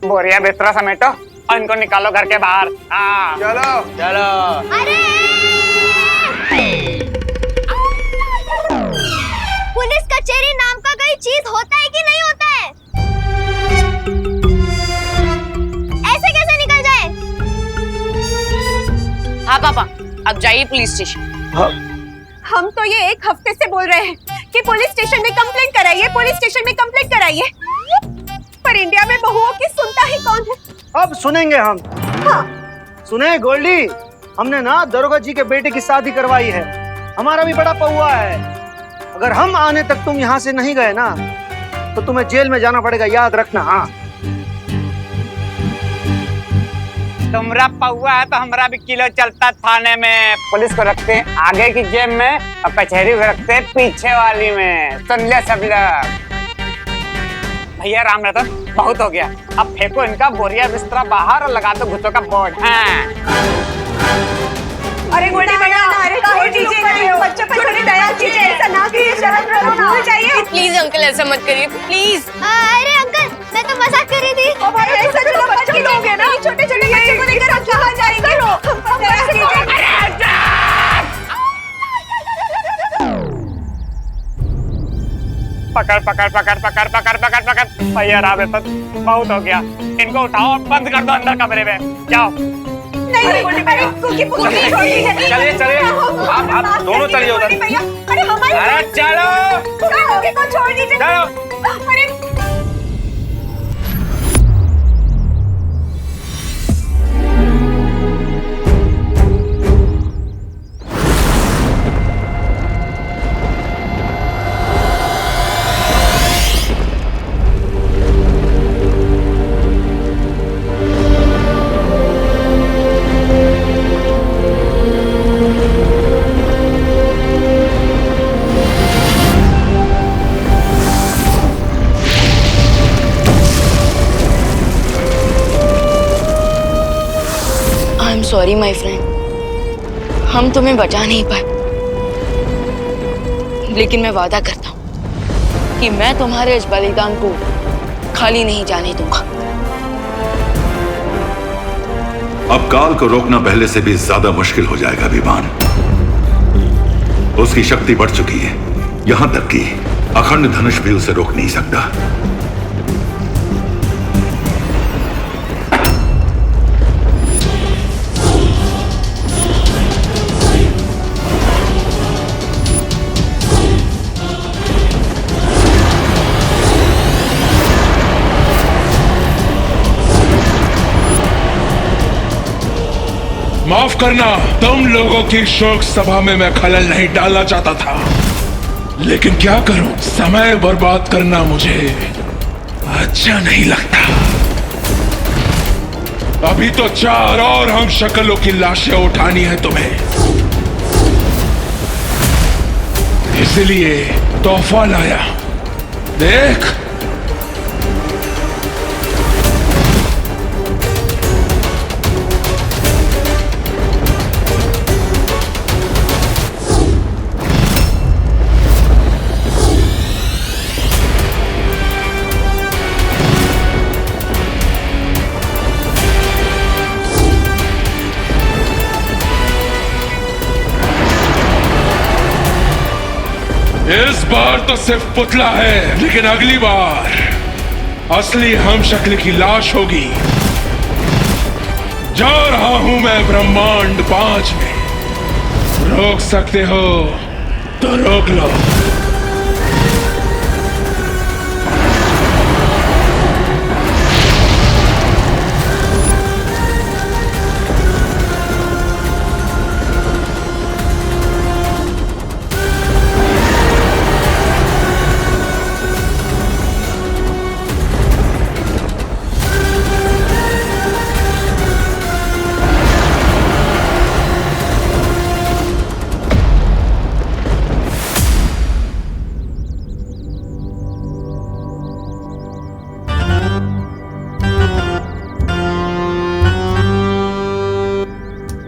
बोरिया बिस्तरा समेटो और इनको निकालो घर के बाहर। हाँ चलो चलो। अरे पुलिस कचहरी नाम का कोई चीज होता है कि नहीं होता है? ऐसे कैसे निकल जाए? हाँ पापा, अब जाइए पुलिस स्टेशन। हम तो ये एक हफ्ते से बोल रहे हैं कि पुलिस स्टेशन में कंप्लेंट कराइए, पुलिस स्टेशन में कंप्लेंट कराइए, पर इंडिया में बहुओं की सुनता ही कौन है? अब सुनेंगे हम। हाँ। सुने गोल्डी, हमने ना दरोगा जी के बेटे की शादी करवाई है। हमारा भी बड़ा पौआ है। अगर हम आने तक तुम यहाँ से नहीं गए ना तो तुम्हें जेल में जाना पड़ेगा, याद रखना। हाँ, तुमरा पौआ है तो हमारा भी किलो चलता थाने में। पुलिस को रखते हैं आगे की जेब में और कचहरी को रखते हैं पीछे वाली में। सुन ले सब लोग। भैया राम रतन, बहुत हो गया, अब फेंको इनका बोरिया बिस्तरा बाहर और लगा दो घुसों का बोर्ड। हाँ। अरे गोल्डी भैया, अरे छोड़ दीजिए, बच्चों पर थोड़ी दया कीजिए, ऐसा ना कीजिए, शरद भूल जाइए। प्लीज अंकल ऐसा मत करिए प्लीज। अरे अंकल, मैं तो मजाक कर रही थी। ओ भाई ऐसा तो बच्चे लोग हैं ना, छोटे छोटे बच्चे को लेकर हम कहाँ जाएंगे? पकड़ पकड़ पकड़ पकड़ पकड़ पकड़ पकड़। भैया राम रतन, बहुत हो गया, इनको उठाओ और बंद कर दो अंदर कमरे में। जाओ। नहीं, अरे कुकी पुकी छोड़ दीजिए। चलिए चलिए, आप दोनों चलिए उधर। अरे हमारी, अरे चलो कुकी को छोड़ दीजिए। चलो। अरे सॉरी माय फ्रेंड, हम तुम्हें बचा नहीं पाए, लेकिन मैं वादा करता हूँ कि मैं तुम्हारे इस बलिदान को खाली नहीं जाने दूंगा। अब काल को रोकना पहले से भी ज्यादा मुश्किल हो जाएगा विमान। उसकी शक्ति बढ़ चुकी है, यहां तक कि अखंड धनुष भी उसे रोक नहीं सकता। माफ करना, तुम लोगों की शोक सभा में मैं खलल नहीं डालना चाहता था, लेकिन क्या करूं, समय बर्बाद करना मुझे अच्छा नहीं लगता। अभी तो 4 और हम शक्लों की लाशें उठानी है तुम्हें, इसलिए तोहफा लाया, देख। इस बार तो सिर्फ पुतला है, लेकिन अगली बार असली हम शक्ल की लाश होगी। जा रहा हूं मैं ब्रह्मांड 5 में, रोक सकते हो तो रोक लो।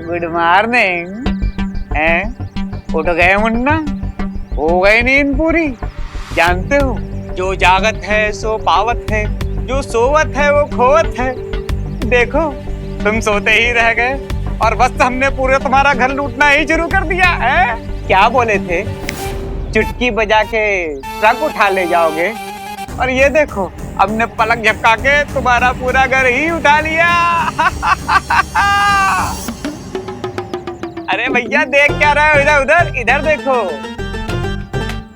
Good morning. उठ गए मुन्ना? हो गई नींद पूरी? जानते हो, जो जागत है सो पावत है। जो सोवत है वो खोवत है। देखो तुम सोते ही रह गए और बस हमने पूरे तुम्हारा घर लूटना ही शुरू कर दिया है। क्या बोले थे, चुटकी बजा के ट्रक उठा ले जाओगे, और ये देखो हमने पलक झपका के तुम्हारा पूरा घर ही उठा लिया। अरे भैया देख क्या रहे हो, इधर उधर, इधर देखो।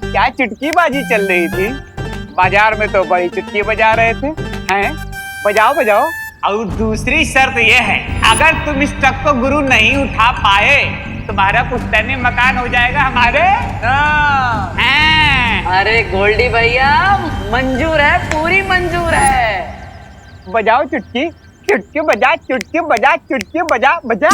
क्या चुटकी बाजी चल रही थी, बाजार में तो बड़ी चुटकी बजा रहे थे। हैं, बजाओ बजाओ। और दूसरी शर्त यह है, अगर तुम इस ट्रक को गुरु नहीं उठा पाए, तुम्हारा पुश्तैनी मकान हो जाएगा हमारे। अरे गोल्डी भैया मंजूर है, पूरी मंजूर है। बजाओ चुटकी, चुटकी बजा, चुटकी बजा, चुटकी बजा, बजा।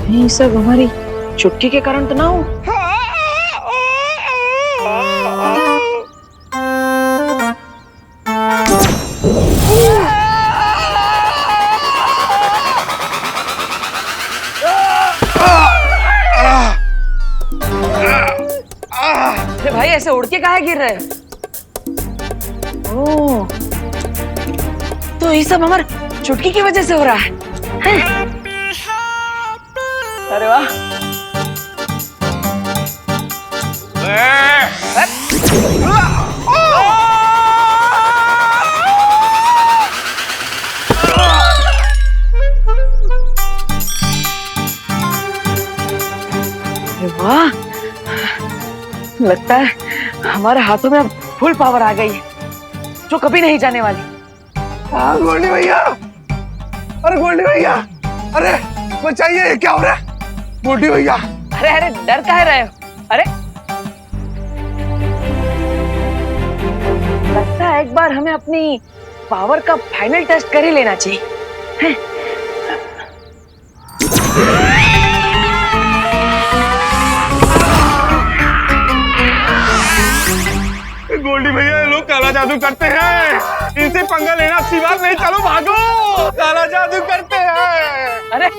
ये सब हमारी चुटकी के कारण तो ना हो। अरे भाई ऐसे उड़ के काहे गिर रहे? ओह, तो ये सब हमारे चुटकी की वजह से हो रहा है। अरे वाह, वाह, लगता है हमारे हाथों में अब फुल पावर आ गई है, जो कभी नहीं जाने वाली। हाँ गोल्डी भैया, अरे गोल्डी भैया, अरे बचाइए, ये क्या हो रहा है गोल्डी भैया? अरे अरे डर काहे रहे हो? अरे लगता है एक बार हमें अपनी पावर का फाइनल टेस्ट कर ही लेना चाहिए। गोल्डी भैया ये लोग काला जादू करते हैं, इनसे पंगा लेना अच्छी बात नहीं। चलो भागो, काला जादू करते हैं। अरे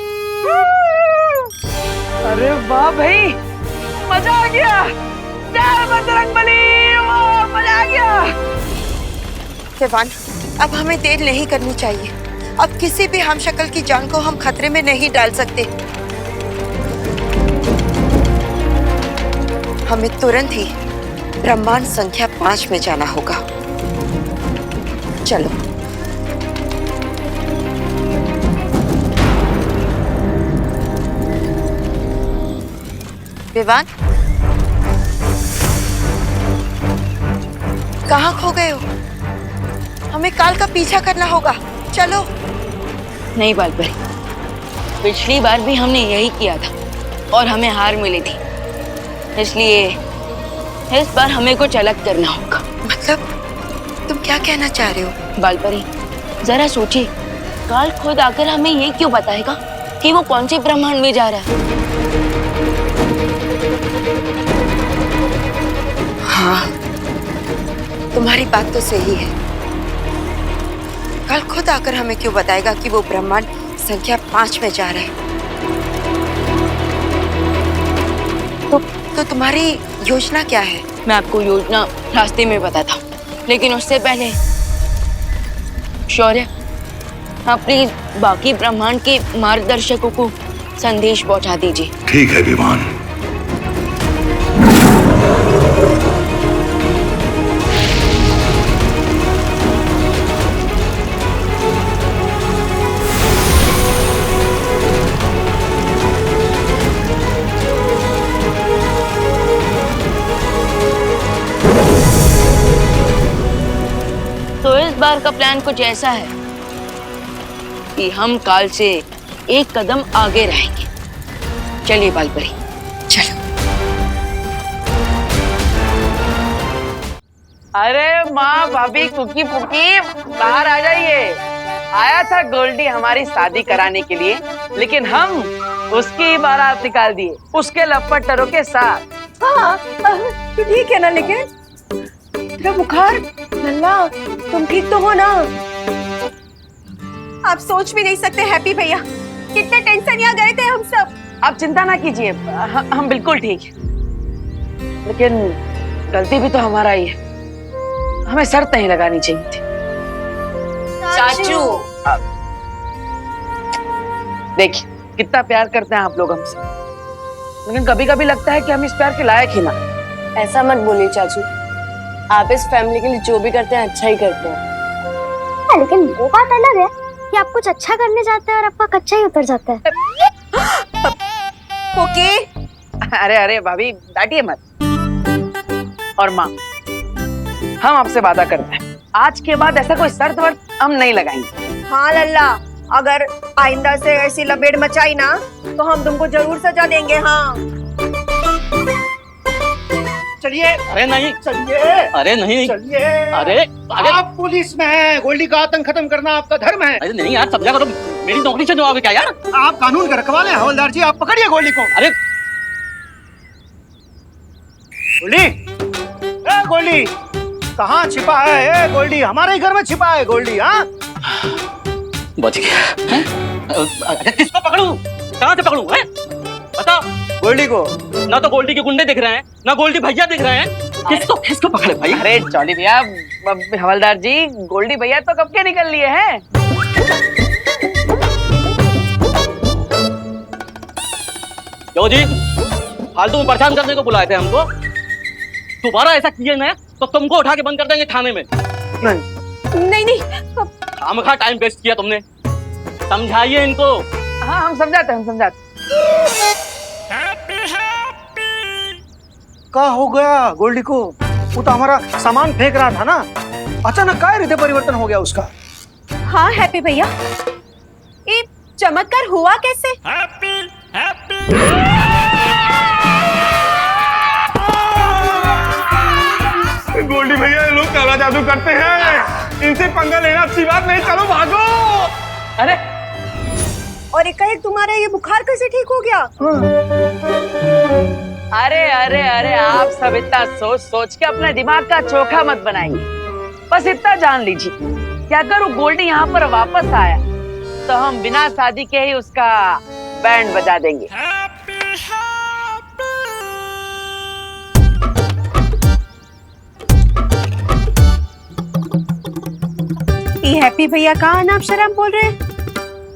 अरे वाह भाई, मजा आ गया। जय बजरंगबली, वाह मजा आ गया। देवान, अब हमें देर नहीं करनी चाहिए। अब किसी भी हमशक्ल की जान को हम खतरे में नहीं डाल सकते। हमें तुरंत ही ब्रह्मांड संख्या 5 में जाना होगा। चलो। विवान, कहाँ खो गए हो? हमें काल का पीछा करना होगा। चलो। नहीं बालपरी, पिछली बार भी हमने यही किया था और हमें हार मिली थी, इसलिए इस बार हमें कुछ अलग करना होगा। मतलब तुम क्या कहना चाह रहे हो? बालपरी जरा सोचिए, काल खुद आकर हमें ये क्यों बताएगा कि वो कौन से ब्रह्मांड में जा रहा है? हाँ, तुम्हारी बात तो सही है। कल खुद आकर हमें क्यों बताएगा कि वो ब्रह्मांड संख्या 5 में जा रहा है? तो तुम्हारी योजना क्या है? मैं आपको योजना रास्ते में बताता हूँ, लेकिन उससे पहले शौर्य, आप प्लीज बाकी ब्रह्मांड के मार्गदर्शकों को संदेश पहुंचा दीजिए। ठीक है विमान। तो इस बार का प्लान कुछ ऐसा है कि हम काल से एक कदम आगे रहेंगे। चलिए बालपरी, चलो। अरे माँ, भाभी, कुकी पुकी, बाहर आ जाइए। आया था गोल्डी हमारी शादी कराने के लिए, लेकिन हम उसकी ही बारात निकाल दिए उसके लपटरों के साथ। हाँ तो ठीक है ना, लेकिन तेरा बुखार लल्ला, तुम ठीक तो हो ना? आप सोच भी नहीं सकते हैप्पी भैया, कितने टेंशन यहाँ गए थे हम सब। आप चिंता ना कीजिए, हम बिल्कुल ठीक हैं। लेकिन गलती भी तो हमारा ही है, हमें शर्त नहीं लगानी चाहिए थी। चाचू देखिए कितना प्यार करते हैं आप लोग हमसे, लेकिन कभी कभी लगता है कि हम इस प्यार के लायक ही ना। ऐसा मत बोलिए चाचू, आप इस फैमिली के लिए जो भी करते हैं अच्छा ही करते हैं। हाँ, लेकिन वो बात अलग है कि आप कुछ अच्छा करने जाते हैं और आपका कच्चा ही उतर जाता है। ओके अरे अरे भाभी डांटिए मत। और माँ, हम आपसे वादा करते हैं आज के बाद ऐसा कोई शर्त वर्त हम नहीं लगाएंगे। हाँ लल्ला, अगर आइंदा से ऐसी लपेट मचाई ना तो हम तुमको जरूर सजा देंगे। हाँ चलिए। अरे नहीं, चलिए। अरे नहीं, चलिए। अरे अरे आप पुलिस में हैं, गोल्डी का आतंक खत्म करना आपका धर्म है। अरे नहीं यार, समझा करो, मेरी नौकरी से जो आओगे क्या यार? आप कानून का रखवाले हैं हवलदार जी, आप पकड़िए गोल्डी को। अरे गोल्डी, ए गोल्डी, कहाँ छिपा है? ए गोल्डी, हमारे ही घर में छिपा है गोल्डी। हाँ बच गया। हैं? अरे किसको पकड़ूं? कहाँ से पकड़ूं? हैं? बताओ। गोल्डी को। ना तो गोल्डी के गुंडे दिख रहे हैं, ना गोल्डी भैया दिख रहे हैं। किसको पकड़े भाई? अरे जॉली भैया, हवलदार जी, गोल्डी भैया तो कब के निकल लिए हैं। क्यों जी, फालतू में परेशान करने को बुलाए थे हमको? दोबारा ऐसा किए ना तो तुमको उठा के बंद कर देंगे थाने में। नहीं खामखा टाइम वेस्ट किया तुमने, समझाइए इनको। हाँ हम समझाते हैं, हम समझाते। क्या हो गया गोल्डी को? वो तो हमारा सामान फेंक रहा था ना, अचानक क्या हृदय परिवर्तन हो गया उसका? हाँ हैप्पी भैया, ये चमत्कार हुआ कैसे? गोल्डी भैया ये लोग काला जादू करते हैं, इनसे पंगा लेना अच्छी बात नहीं, चलो भागो। अरे और एक तुम्हारा ये बुखार कैसे ठीक हो गया? अरे अरे अरे, आप सब इतना सोच सोच के अपने दिमाग का चोखा मत बनाइए। बस इतना जान लीजिए कि अगर वो गोल्डी यहाँ पर वापस आया तो हम बिना शादी के ही उसका बैंड बजा देंगे। ये हैप्पी भैया कहाँ नाम शराब बोल रहे हैं?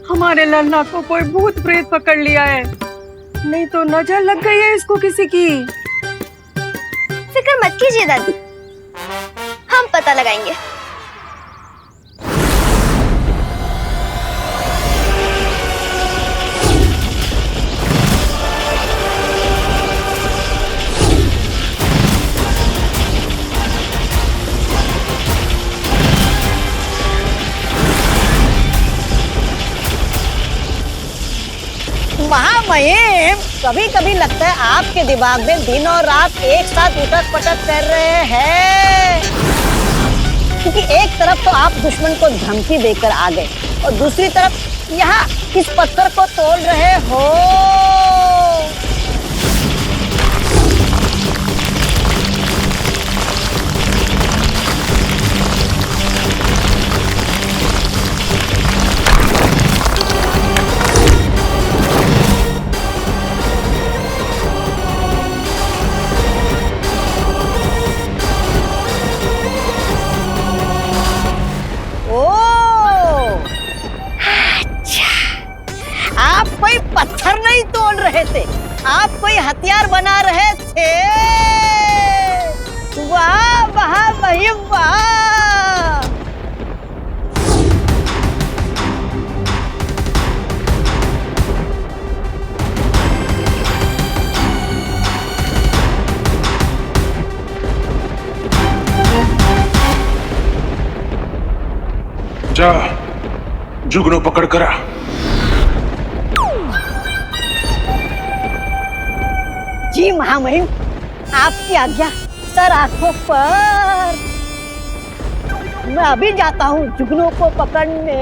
हमारे लल्ला को कोई भूत प्रेत पकड़ लिया है, नहीं तो नजर लग गई है इसको किसी की। फिक्र मत कीजिए दादी, हम पता लगाएंगे। महामहिम, कभी कभी लगता है आपके दिमाग में दिन और रात एक साथ उठक पटक कर रहे हैं, क्योंकि एक तरफ तो आप दुश्मन को धमकी देकर आ गए और दूसरी तरफ यहाँ किस पत्थर को तोड़ रहे हो। आप कोई पत्थर नहीं तोड़ रहे थे, आप कोई हथियार बना रहे थे। वाह महामहिम वाह। जा जुगनू पकड़ करा। जी महामहिम, आपकी आज्ञा सर आंखों पर। मैं अभी जाता हूँ जुगनू को पकड़ने।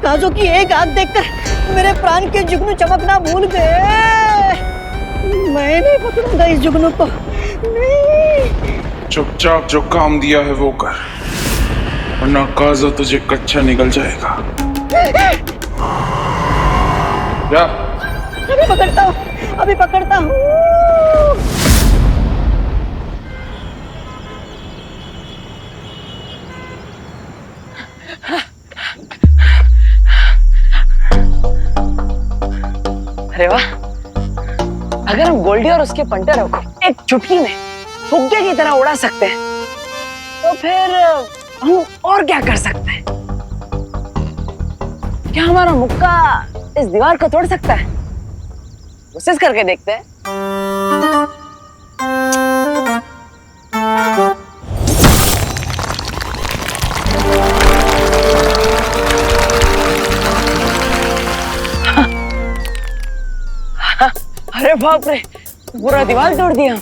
काजू की एक आंख देखकर मेरे प्राण के जुगनू चमकना भूल गए। मैं नहीं पकड़ूंगा इस जुगनू को, नहीं। चुपचाप जो काम दिया है वो कर, वरना काजू तुझे कच्चा निकल जाएगा। क्या? अभी पकड़ता हूँ, अभी पकड़ता हूँ। अरे वाह, अगर हम गोल्डी और उसके पंटरों को एक चुटकी में फुग्गे की तरह उड़ा सकते हैं, तो फिर हम और क्या कर सकते हैं? क्या हमारा मुक्का इस दीवार को तोड़ सकता है? कोशिश करके देखते हैं। अरे बाप रे, पूरा दीवार तोड़ दिया।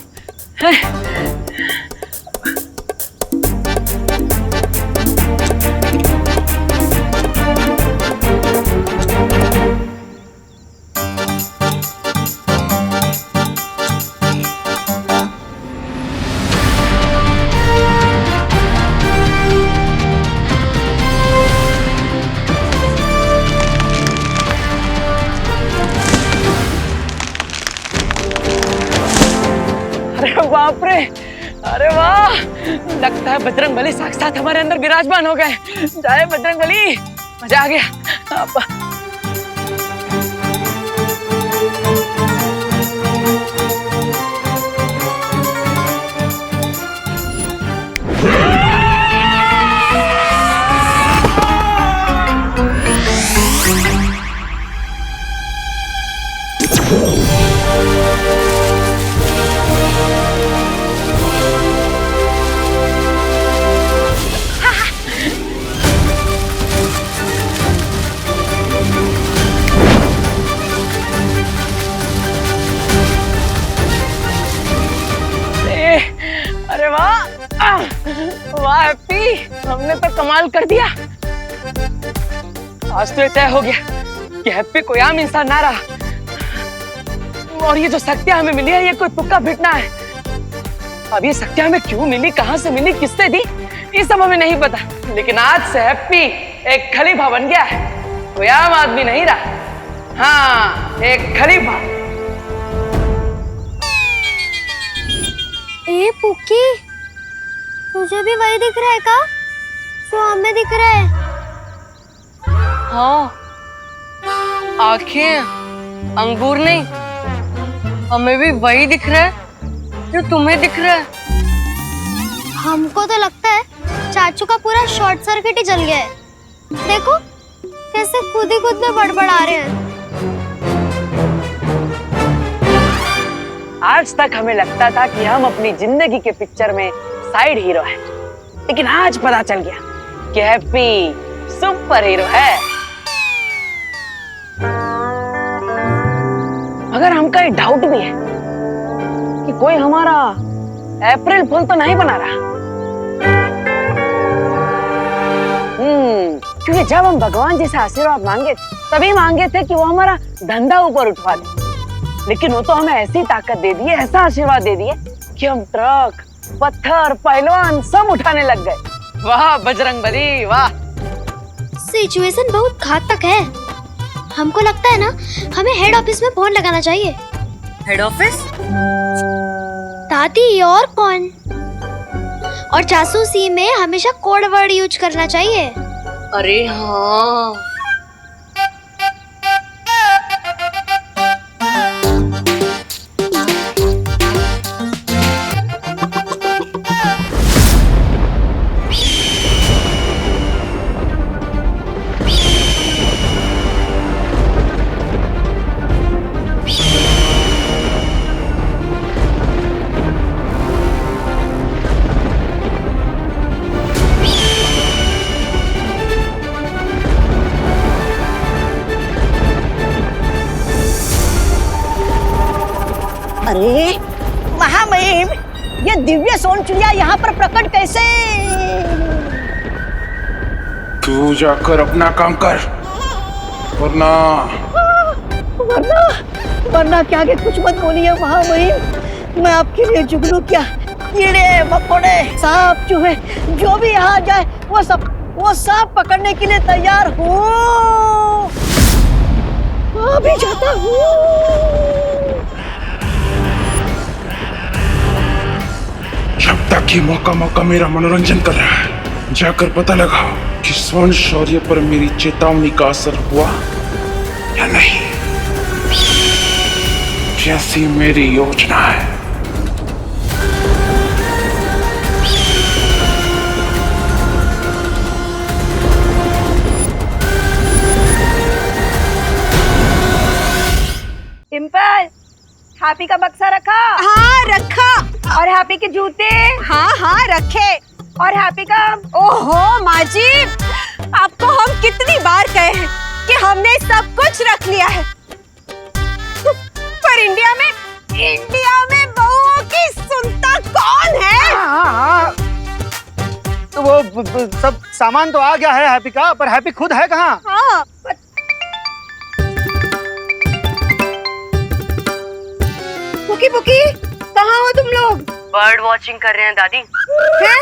अरे बाप रे, अरे वाह, लगता है बजरंग बली साक्षात हमारे अंदर विराजमान हो गए। जय बजरंग बली, मजा आ गया। अरे वाह, वाह हैप्पी, हमने तो कमाल कर दिया। आज तो ये तय हो गया कि हैप्पी कोई आम इंसान ना रहा, और ये जो शक्तियां हमें मिली है ये कोई तुक्का फिटना है। अब ये शक्तियां हमें क्यों मिली, कहां से मिली, किससे दी, ये सब हमें नहीं पता, लेकिन आज से हैप्पी एक खलीफा बन गया है, कोई आम आदमी नहीं रहा। हाँ, एक खलीफा। ए पुक्की, तुझे भी वही दिख रहा है का जो हमें दिख रहा है? हाँ, आंखें, अंगूर नहीं, हमें भी वही दिख रहा है जो तुम्हें दिख रहा है। हमको तो लगता है चाचू का पूरा शॉर्ट सर्किट ही जल गया है। देखो कैसे खुद ही खुद में बड़बड़ा रहे हैं। आज तक हमें लगता था कि हम अपनी जिंदगी के पिक्चर में साइड हीरो हैं, लेकिन आज पता चल गया कि हैप्पी सुपर हीरो है। मगर हमका एक डाउट भी है कि कोई हमारा अप्रैल फूल तो नहीं बना रहा। क्योंकि जब हम भगवान जी से आशीर्वाद मांगे तभी मांगे थे कि वो हमारा धंधा ऊपर उठवा दे, लेकिन वो तो हमें ऐसी ताकत दे दी है, ऐसा आशीर्वाद दे दिए कि हम ट्रक, पत्थर, पहलवान सब उठाने लग गए। वाह बजरंगबली वाह। सिचुएशन बहुत घातक है। हमको लगता है ना हमें हेड ऑफिस में फोन लगाना चाहिए। Head office? दादी और कौन? और जासूसी में हमेशा कोड वर्ड यूज करना चाहिए। अरे हाँ, अरे महामहिम, ये दिव्य सोन चिड़िया यहाँ पर प्रकट कैसे? तू जाकर अपना काम कर, वरना वरना वरना क्या आगे कुछ मत बोलिए महामहिम। मैं आपके लिए जुगनू क्या, कीड़े मकोड़े सांप चूहे जो भी यहाँ जाए वो सब पकड़ने के लिए तैयार हूँ। अभी जाता हूँ। जब तक ये मौका मेरा मनोरंजन कर रहा है, जाकर पता लगाओ कि स्वर्ण शौर्य पर मेरी चेतावनी का असर हुआ या नहीं। जैसी मेरी योजना है। डिम्पल, हैप्पी का बक्सा रखा? हाँ रखा। और हैप्पी के जूते? हाँ रखे। और हैप्पी का, ओहो माँ जी, आपको हम कितनी बार कहे हैं कि हमने सब कुछ रख लिया है, पर इंडिया में बहुओं की सुनता कौन है? हाँ। तो वो सब सामान तो आ गया है हैप्पी का, पर हैप्पी खुद है कहाँ? हाँ बुकी बुकी, कहाँ हो तुम लोग? बर्ड वॉचिंग कर रहे हैं दादी। हैं?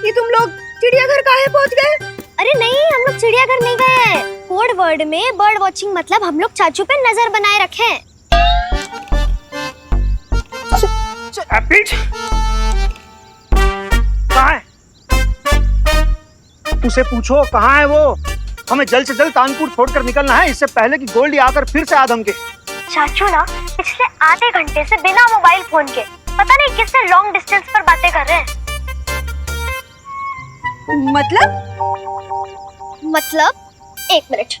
ये तुम लोग चिड़ियाघर काहे पहुँच गए? अरे नहीं, हम लोग चिड़ियाघर नहीं गए हैं। कोड वर्ड में बर्ड वॉचिंग मतलब हम लोग चाचू पे नजर बनाए रखे। हैप्पी कहाँ है? उसे पूछो कहाँ है वो। हमें जल्द से जल्द कानपुर छोड़कर निकलना है, इससे पहले कि गोल्डी आकर फिर से आदम के। चाचू ना पिछले आधे घंटे से बिना मोबाइल फोन के पता नहीं किससे लॉन्ग डिस्टेंस पर बातें कर रहे हैं। मतलब एक मिनट।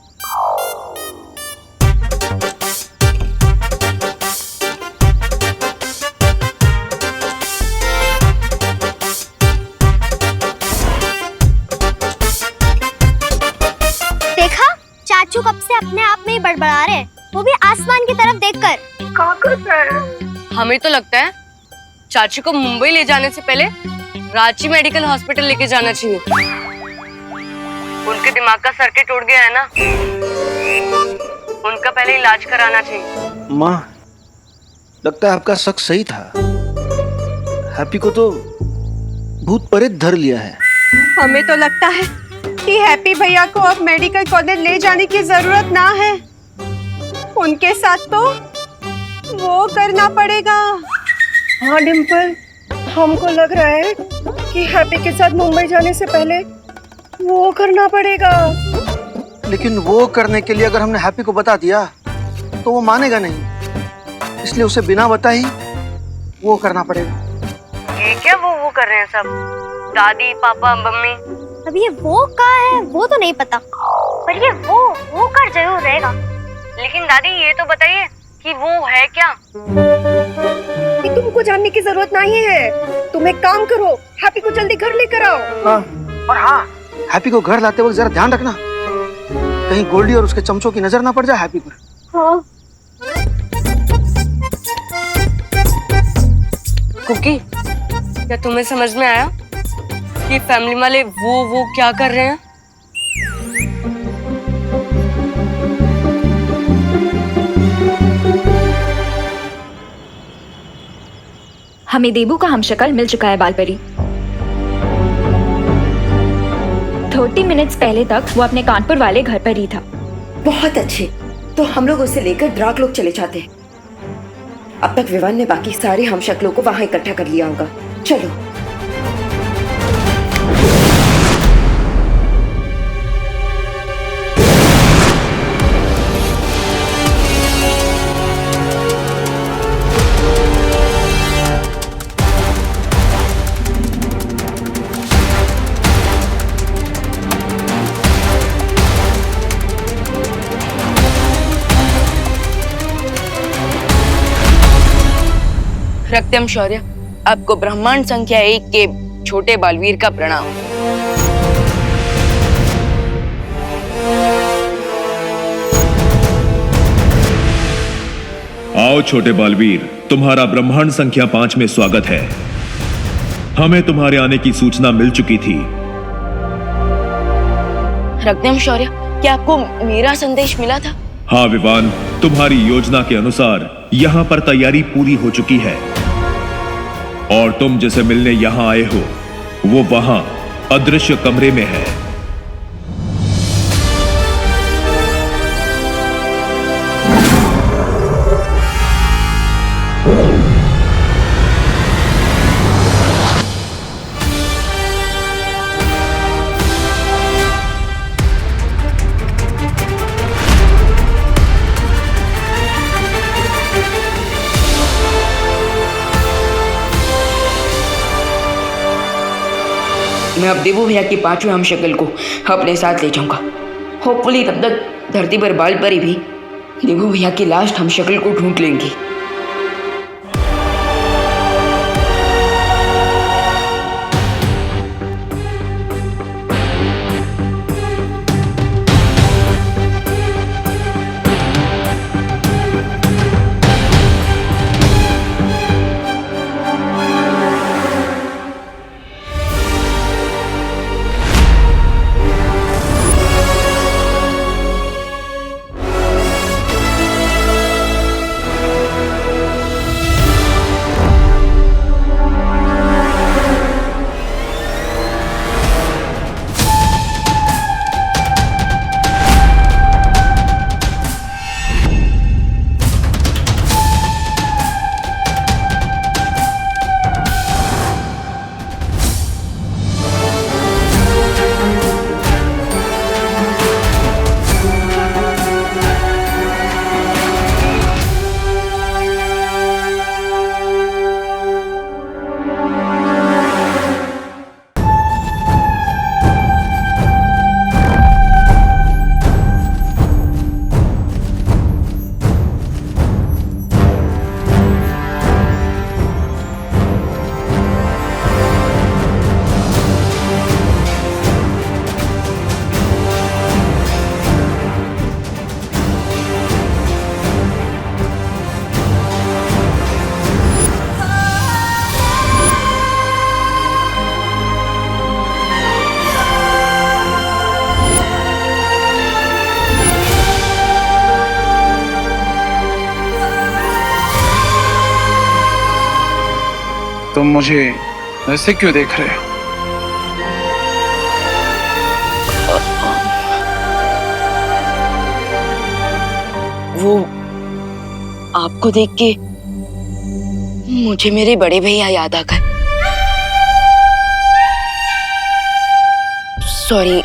देखा, चाचू कब से अपने आप में ही बड़बड़ा रहे हैं, वो भी आसमान की तरफ देखकर। हमें तो लगता है चाचू को मुंबई ले जाने से पहले रांची मेडिकल हॉस्पिटल लेके जाना चाहिए। उनके दिमाग का सर्किट उड़ गया है ना, उनका पहले इलाज कराना चाहिए। माँ, लगता है आपका शक सही था। हैप्पी को तो भूत प्रेत धर लिया है। हमें तो लगता है कि हैप्पी भैया को अब मेडिकल कॉलेज ले जाने की जरूरत ना है, उनके साथ तो वो करना पड़ेगा। हाँ डिम्पल, हमको लग रहा है कि हैप्पी के साथ मुंबई जाने से पहले वो करना पड़ेगा। लेकिन वो करने के लिए अगर हमने हैप्पी को बता दिया तो वो मानेगा नहीं, इसलिए उसे बिना बताए ही वो करना पड़ेगा। ये क्या वो कर रहे हैं सब? दादी पापा मम्मी? अब ये वो कहाँ है वो तो नहीं पता, पर ये वो कर जरूर रहेगा। लेकिन दादी ये तो बताइए कि वो है क्या? कि तुमको जानने की जरूरत नहीं है। तुम एक काम करो, हैप्पी को जल्दी घर लेकर आओ। और हाँ, हैप्पी को घर लाते वक्त जरा ध्यान रखना, कहीं गोल्डी और उसके चमचों की नजर ना पड़ जाए हैप्पी पर। हाँ। कुकी, क्या तुम्हें समझ में आया कि फैमिली वाले वो क्या कर रहे हैं? हमें देबू का हमशक्ल मिल चुका है बालपरी। 30 मिनट्स पहले तक वो अपने कानपुर वाले घर पर ही था। बहुत अच्छे, तो हम लोग उसे लेकर ड्राक लोग चले जाते हैं। अब तक विवान ने बाकी सारे हमशक्लों को वहां इकट्ठा कर लिया होगा। चलो। रक्तम शौर्य, आपको ब्रह्मांड संख्या 1 के छोटे बालवीर का प्रणाम। आओ छोटे बालवीर, तुम्हारा ब्रह्मांड संख्या 5 में स्वागत है। हमें तुम्हारे आने की सूचना मिल चुकी थी। रक्तम शौर्य, क्या आपको मेरा संदेश मिला था? हाँ विवान, तुम्हारी योजना के अनुसार यहाँ पर तैयारी पूरी हो चुकी है और तुम जिसे मिलने यहाँ आए हो वो वहां अदृश्य कमरे में है। मैं अब देवू भैया की 5वें हम शक्ल को अपने साथ ले जाऊंगा। होपफुली तब तक धरती पर बाल परी भी देवू भैया की लास्ट हम शक्ल को ढूंढ लेंगी। तुम मुझे ऐसे क्यों देख रहे हो? वो आपको देख के मुझे मेरे बड़े भैया याद आ गए। सॉरी।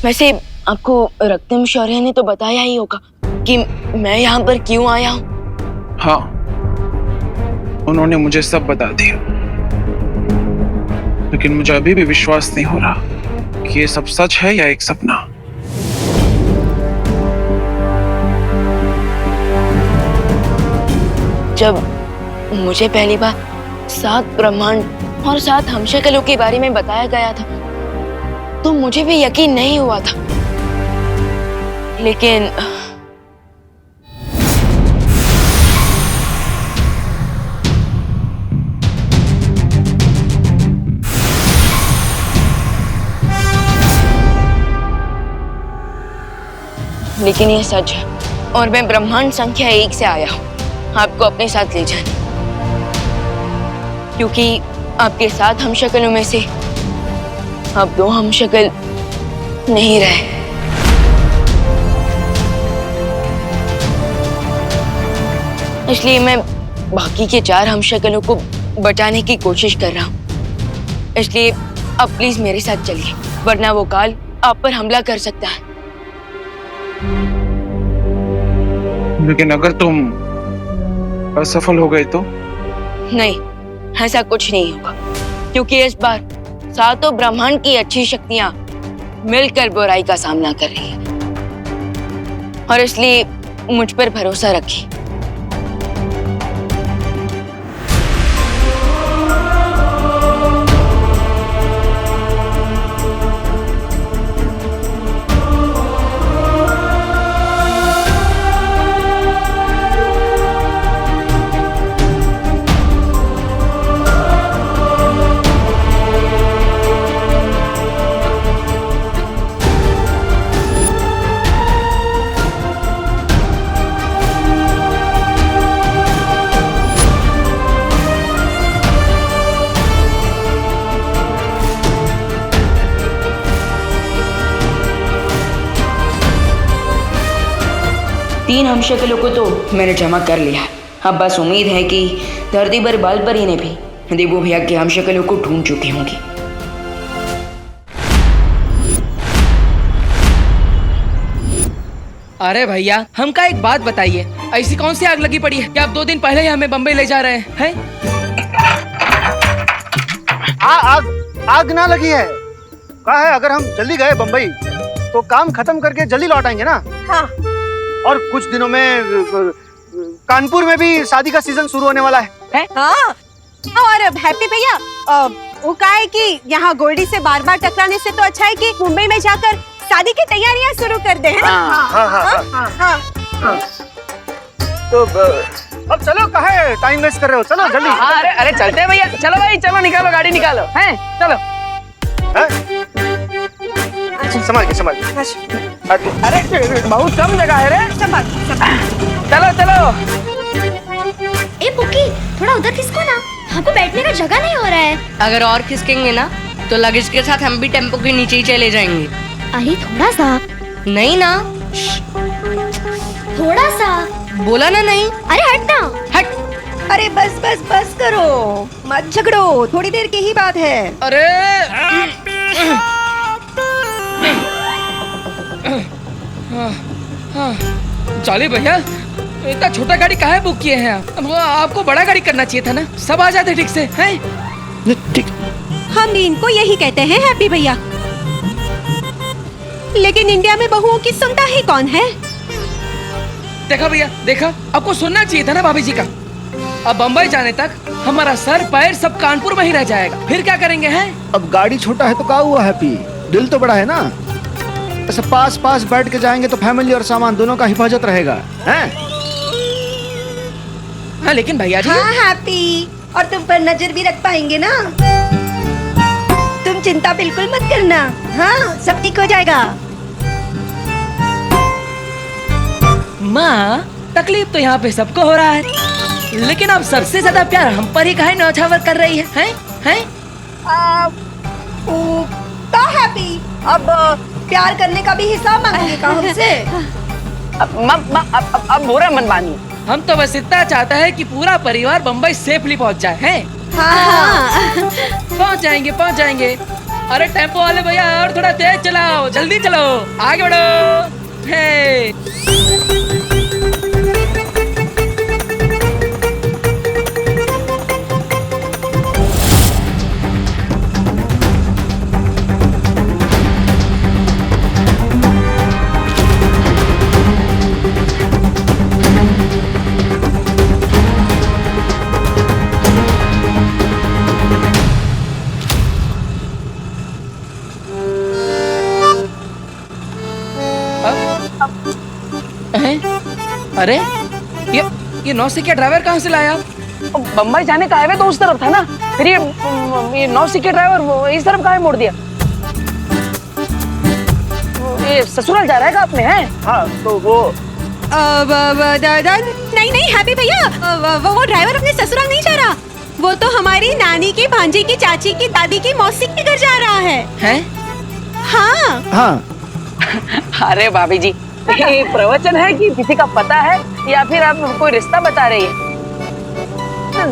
वैसे आपको रक्तम शौर्य ने तो बताया ही होगा कि मैं यहाँ पर क्यों आया हूँ। हाँ, उन्होंने मुझे सब बता दिया, लेकिन मुझे अभी भी विश्वास नहीं हो रहा कि ये सब सच है या एक सपना। जब मुझे पहली बार 7 ब्रह्मांड और 7 हमशक्लों के बारे में बताया गया था तो मुझे भी यकीन नहीं हुआ था, लेकिन ये सच है और मैं ब्रह्मांड संख्या 1 से आया हूँ आपको अपने साथ ले जाने, क्योंकि आपके 7 हमशक्लों में से अब 2 हमशक्ल नहीं रहे। इसलिए मैं बाकी के 4 हमशक्लों को बचाने की कोशिश कर रहा हूँ। इसलिए अब प्लीज मेरे साथ चलिए, वरना वो काल आप पर हमला कर सकता है। लेकिन अगर तुम असफल हो गए तो? नहीं, ऐसा कुछ नहीं होगा, क्योंकि इस बार 7 ब्रह्मांड की अच्छी शक्तियां मिलकर बुराई का सामना कर रही है और इसलिए मुझ पर भरोसा रखिए। 3 हमशक्लों को तो मैंने जमा कर लिया। अब बस उम्मीद है कि धरती पर बाल परी ने भी देवो भैया के हमशक्लों को ढूंढ चुकी होंगी। अरे भैया, हमका एक बात बताइए, ऐसी कौन सी आग लगी पड़ी है कि आप 2 दिन पहले ही हमें बम्बई ले जा रहे हैं? आग ना लगी है। कहा है अगर हम जल्दी गए बम्बई तो काम खत्म करके जल्दी लौट आएंगे ना। हाँ। और कुछ दिनों में कानपुर में भी शादी का सीजन शुरू होने वाला है। हाँ। और हैप्पी भैया, वो कहा है कि यहाँ गोल्डी से बार बार टकराने से तो अच्छा है कि मुंबई में जाकर शादी की तैयारियां शुरू कर दे, है ना? हाँ। तो अब चलो, काहे टाइम वेस्ट कर रहे हो, चलो जल्दी। अरे चलते हैं भैया, चलो भाई, चलो निकालो गाड़ी निकालो, हैं? चलो। संभाल के। अरे बहुत कम जगह है रे। चलो चलो। ए पुकी, थोड़ा उधर खिसको ना, हमको बैठने का जगह नहीं हो रहा है। अगर और खिसकेंगे ना तो लगेज के साथ हम भी टेम्पो के नीचे ही चले जाएंगे। अरे थोड़ा सा। नहीं ना, थोड़ा सा बोला ना नहीं। अरे हट ना, हट। अरे बस करो, मत झगड़ो, थोड़ी देर की ही बात है। अरे चलिए भैया, इतना छोटा गाड़ी काहे बुक किए हैं आप? आपको बड़ा गाड़ी करना चाहिए था ना, सब आ जाते ठीक से, हैं? ठीक। हम इनको यही कहते हैं हैप्पी भैया, लेकिन इंडिया में बहुओं की सुनता ही कौन है? देखा भैया, देखा, आपको सुनना चाहिए था ना भाभी जी का। अब बम्बई जाने तक हमारा सर पैर सब कानपुर में ही रह जाएगा, फिर क्या करेंगे, हैं? अब गाड़ी छोटा है तो क्या हुआ हैप्पी, दिल तो बड़ा है ना। ऐसे पास बैठ के जाएंगे तो फैमिली और सामान दोनों का हिफाजत रहेगा, हैं? हाँ लेकिन भैया जी। हाँ हैप्पी, और तुम पर नजर भी रख पाएंगे ना। तुम चिंता बिल्कुल मत करना, हाँ सब ठीक हो जाएगा। माँ, तकलीफ तो यहाँ पे सबको हो रहा है, लेकिन अब सबसे ज्यादा प्यार हम पर ही काहे न्यौछावर कर रही है, हैं? हैप्पी, अब प्यार करने का भी हिसाब मांगेंगे का हमसे? अब बुरा मन मानिए, हम तो बस इतना चाहता है कि पूरा परिवार बम्बई सेफली पहुँच जाए, हैं? हाँ। पहुँच जाएंगे। अरे टेम्पो वाले भैया, और थोड़ा तेज चलाओ, जल्दी चलो, आगे बढ़ो, हे। अरे ये नौसिखिया ड्राइवर कहाँ से लाया? बम्बई जाने का हाईवे तो उस तरफ था ना, फिर ये नौसिखिया ड्राइवर इस तरफ कहाँ मोड़ दिया? ये ससुराल जा रहा है का आपने, हैं? हाँ तो वो नहीं हैप्पी भैया, वो ड्राइवर अपने ससुराल नहीं जा रहा, वो तो हमारी नानी की, भांजी की, चाची की, दादी की, मौसी के घर जा रहा है। हैं? हाँ। अरे भाभी जी, ये प्रवचन है कि किसी का पता है या फिर आप कोई रिश्ता बता रही है?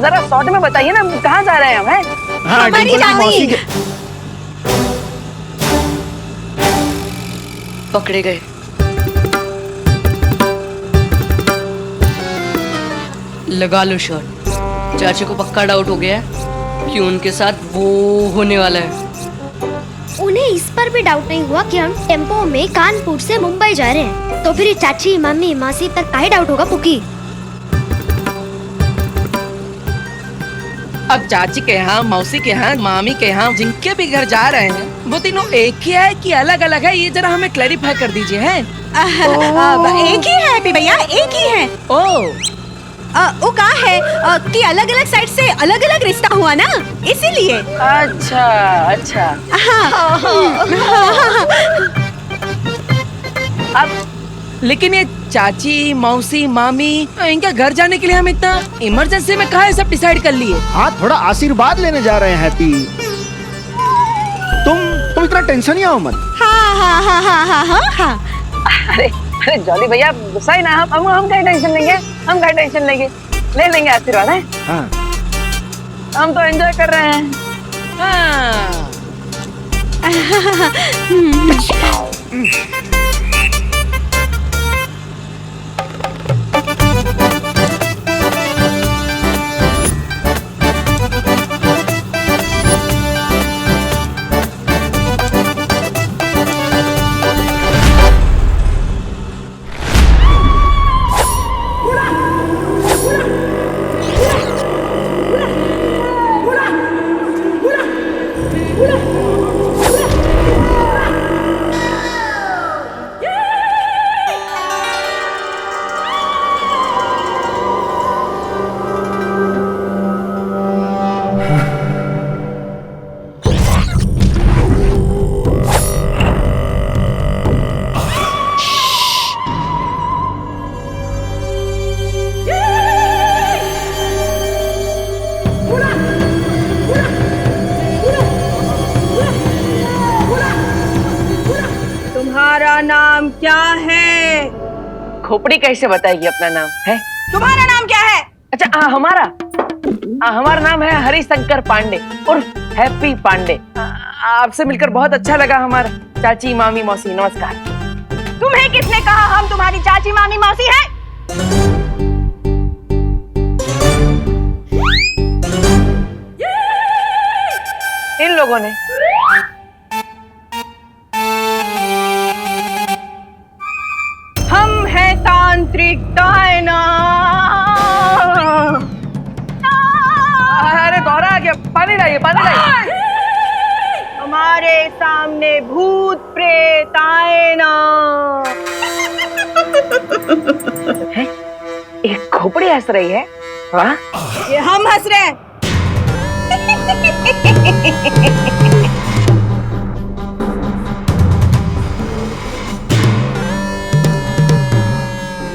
जरा शॉर्ट में बताइए ना, कहाँ जा रहे हैं हम, हैं? हाँ, हमारी मौसी के। पकड़े गए। लगा लो शर्ट, चाची को पक्का डाउट हो गया है कि उनके साथ वो होने वाला है। उन्हें इस पर भी डाउट नहीं हुआ कि हम टेम्पो में कानपुर से मुंबई जा रहे हैं, तो फिर चाची, मम्मी, मासी पर काहे डाउट होगा पुकी? अब चाची के यहाँ, मौसी के यहाँ, मामी के यहाँ, जिनके भी घर जा रहे हैं, वो तीनों एक ही है कि अलग अलग है? ये जरा हमें क्लैरिफाई कर दीजिए, हैं? एक ही है भैया, एक ही है। वो कहा है कि अलग अलग साइड से अलग अलग रिश्ता हुआ ना, इसीलिए। अच्छा। अब लेकिन ये चाची, मौसी, मामी, इनका घर जाने के लिए हम इतना इमरजेंसी में कहाँ सब डिसाइड कर लिए? हाँ, थोड़ा आशीर्वाद लेने जा रहे हैं हैप्पी। तुम इतना टेंशन ही आओ मत। हाँ। अरे अरे जॉली भैया गुस्सा ही ना, हम क्या टेंशन लेंगे, हम क्या टेंशन लेंगे, ले लेंगे आशीर्वाद है। हाँ। हम तो एंजॉय कर रहे हैं। हाँ। तुम्हारा नाम क्या है? खोपड़ी कैसे बताएगी अपना नाम है? तुम्हारा नाम क्या है? अच्छा हमारा नाम है हरिशंकर पांडे उर्फ हैप्पी पांडे। आपसे मिलकर बहुत अच्छा लगा हमारा चाची मामी मौसी। नमस्कार। तुम्हें किसने कहा हम तुम्हारी चाची मामी मौसी हैं? इन लोगों ने। हम हैं तांत्रिक डायना। अरे गौरा आ गया, पानी लाइए पानी लाइए। हमारे सामने भूत प्रेत आए ना। एक खोपड़ी हंस रही है, वाह। ये हम हंस रहे हैं।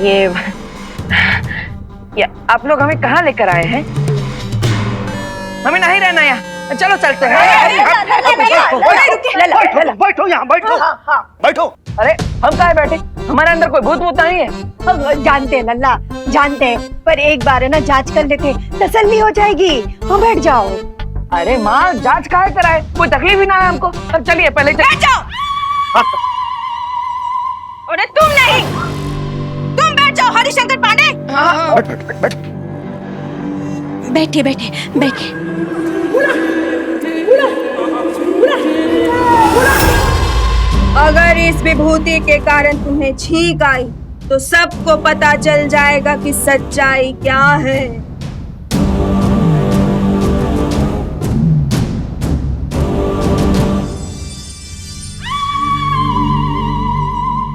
ये आप लोग हमें कहाँ लेकर आए हैं? हमें नहीं रहना यहाँ, चलो चलते हैं। बैठो यहाँ, बैठो बैठो। अरे हम कहाँ बैठे? हमारे अंदर कोई भूत भूत नहीं है। जानते हैं लल्ला, जानते हैं, पर एक बार है ना जांच कर लेते, तसल्ली हो जाएगी। हाँ बैठ जाओ। अरे माँ जांच काहे कराए, कोई तकलीफ ही ना है हमको। अब चलिए पहले बैठ जाओ। अरे तुम नहीं, तुम बैठ जाओ हरिशंकर पांडे। बैठिए बैठिए बैठिए। अगर इस विभूति के कारण तुम्हें छींक आई तो सबको पता चल जाएगा कि सच्चाई क्या है।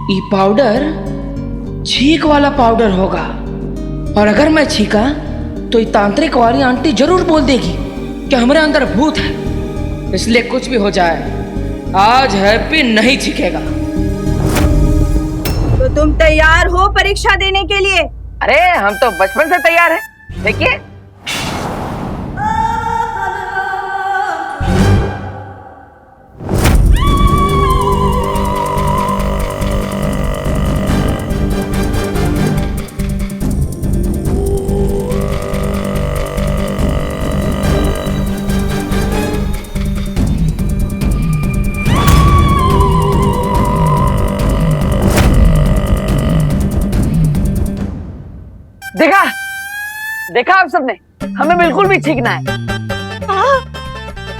ये पाउडर छींक वाला पाउडर होगा, और अगर मैं छींका तो ये तांत्रिक वाली आंटी जरूर बोल देगी कि हमारे अंदर भूत है। इसलिए कुछ भी हो जाए आज हैप्पी नहीं छींकेगा। तो तुम तैयार हो परीक्षा देने के लिए? अरे हम तो बचपन से तैयार हैं। देखिए देखा देखा आप सबने, हमें बिल्कुल भी छींकना है।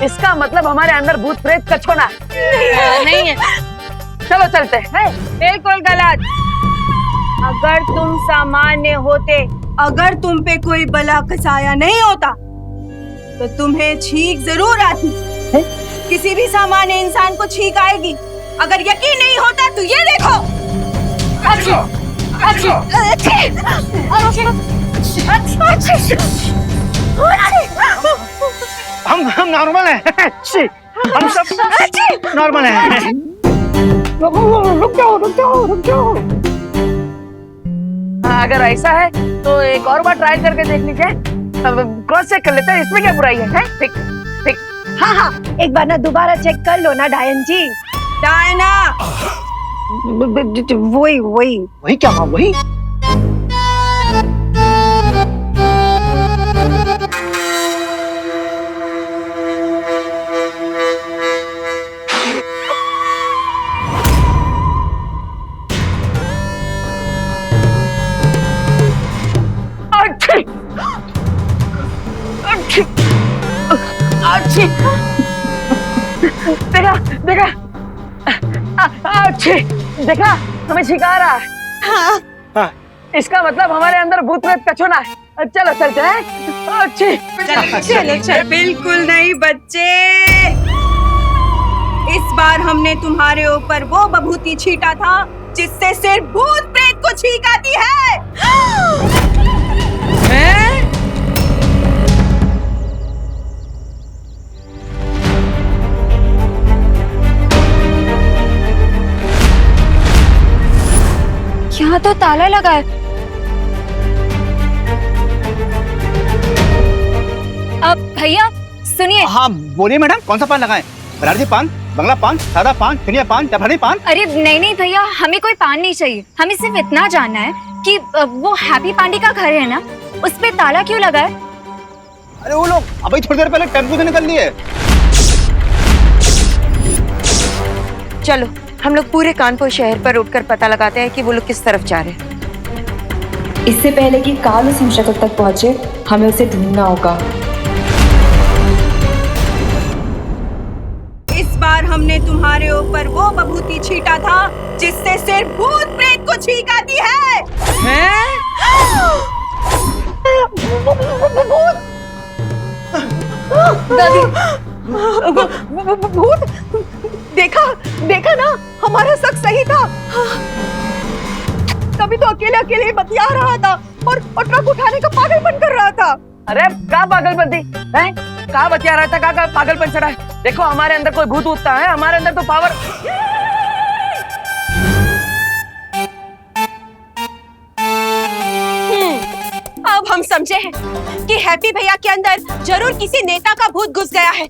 इसका मतलब हमारे अंदर भूत प्रेत का छोना नहीं है। चलो चलते हैं। बिल्कुल गलत। अगर तुम सामान्य होते, अगर तुम पे कोई बला कसाया नहीं होता तो तुम्हें छींक जरूर आती। किसी भी सामान्य इंसान को छींक आएगी। अगर यकीन नहीं होता तो ये देखो। हम नॉर्मल हैं। हम सब नॉर्मल हैं। रुक जाओ। अगर ऐसा है तो एक और बार ट्राई करके देख लीजिए। क्रॉस चेक कर लेते हैं, इसमें क्या बुराई है? ठीक ठीक। हाँ एक बार ना दोबारा चेक कर लो ना डायन जी। डायना वही वही वही क्या माँ वही? देखा देखा अच्छे देखा हमें छिका रहा है। हाँ। इसका मतलब हमारे अंदर भूत प्रेत कछुना है। चलो चलते हैं। अच्छे चलो चलो। बिल्कुल नहीं बच्चे, इस बार हमने तुम्हारे ऊपर वो बभूति छीटा था जिससे सिर्फ भूत प्रेत को छींक आती है। यहाँ तो ताला लगा है। अब भैया सुनिए। हाँ बोलिए मैडम, कौन सा पान लगाएं? बनारसी पान, बंगला पान, सादा पान, चुनिया पान, जाफरानी पान? अरे नहीं नहीं भैया, हमें कोई पान नहीं चाहिए। हमें सिर्फ इतना जानना है कि वो हैप्पी पांडे का घर है ना, उस पे ताला क्यों लगा है? अरे वो लोग अभी थोड़ी देर पहले टेम्पो से निकल लिए। चलो हम लोग पूरे कानपुर शहर पर रुककर पता लगाते हैं कि वो लोग किस तरफ जा रहे हैं। इससे पहले कि काल उस शक्ल तक पहुंचे, हमें उसे ढूंढना होगा। इस बार हमने तुम्हारे ऊपर वो बभूति छीटा था जिससे सिर्फ भूत प्रेत को छींक आती है। भूत देखा देखा ना, हमारा शक सही था। तभी तो अकेले अकेले बतिया रहा था और ट्रक उठाने का पागलपन कर रहा था। अरे का पागलपन थी? का बतिया रहा था? का पागलपन चढ़ा है? देखो हमारे अंदर कोई भूत उठता है, हमारे अंदर तो पावर। अब हम समझे हैं कि हैप्पी भैया के अंदर जरूर किसी नेता का भूत घुस गया है।